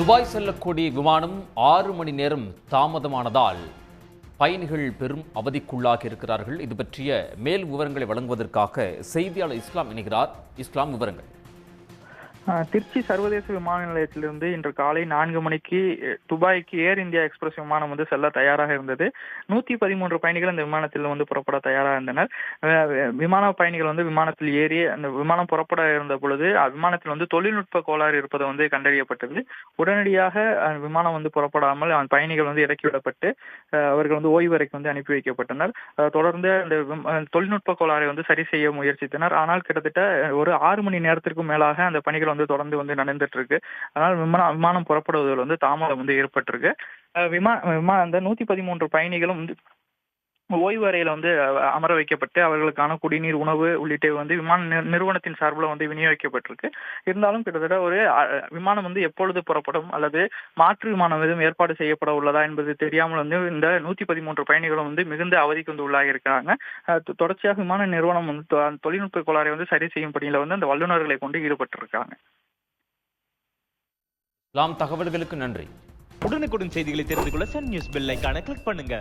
Dubai செல்லக்கூடிய விமானம் 6 மணி நேரம் தாமதமானதால் பயணிகள் பெரும் அவதிக்குள்ளாகி இருக்கிறார்கள். இது பற்றிய மேல் விவரங்களை வழங்குவதற்காக செய்தியாளர் இஸ்லாம் இணைகிறார். இஸ்லாம், விவரங்கள். திருச்சி சர்வதேச விமான நிலையத்திலிருந்து இன்று காலை 4 மணிக்கு துபாய்க்கு ஏர் இந்தியா எக்ஸ்பிரஸ் விமானம் செல்ல தயாராக இருந்தது. 113 பயணிகள் இந்த விமானத்தில் புறப்பட தயாராக இருந்தனர். விமான பயணிகள் விமானத்தில் ஏறி அந்த விமானம் புறப்பட இருந்த பொழுது விமானத்தில் தொழில்நுட்ப கோளாறு இருப்பது கண்டறியப்பட்டது. உடனடியாக விமானம் புறப்படாமல் பயணிகள் இறக்கிவிடப்பட்டு அவர்கள் ஓய்வறைக்கு அனுப்பி வைக்கப்பட்டனர். தொடர்ந்து அந்த தொழில்நுட்ப கோளாறை சரி செய்ய முயற்சித்தனர். ஆனால் கிட்டத்தட்ட ஒரு 6 மணி நேரத்திற்கும் மேலாக அந்த பணிகள் தொடர்ந்து நடந்துட்டு இருக்கு. அதனால் விமானம் புறப்படுவதில் தாமதம் ஏற்பட்டிருக்கு. அந்த 113 பயணிகளும் ஓய்வு அறையில அமர வைக்கப்பட்டு அவர்களுக்கான குடிநீர், உணவு உள்ளிட்ட விமான நிறுவனத்தின் சார்பில் விநியோகிக்கப்பட்டிருக்கு. இருந்தாலும் கிட்டத்தட்ட ஒரு விமானம் எப்பொழுது புறப்படும் அல்லது மாற்று விமானம் எதுவும் ஏற்பாடு செய்யப்பட உள்ளதா என்பது தெரியாமல் இந்த 113 பயணிகளும் மிகுந்த அவதிக்கு உள்ளாகி இருக்கிறாங்க. தொடர்ச்சியாக விமான நிறுவனம் தொழில்நுட்ப கோளாறை சரி செய்யும் பணியில அந்த வல்லுநர்களை கொண்டு ஈடுபட்டிருக்காங்க. தகவல்களுக்கு நன்றி. உடனுக்குடன் செய்திகளை தெரிந்து கொள்ள சன் நியூஸ் பெல் ஐகானை கிளிக் பண்ணுங்க.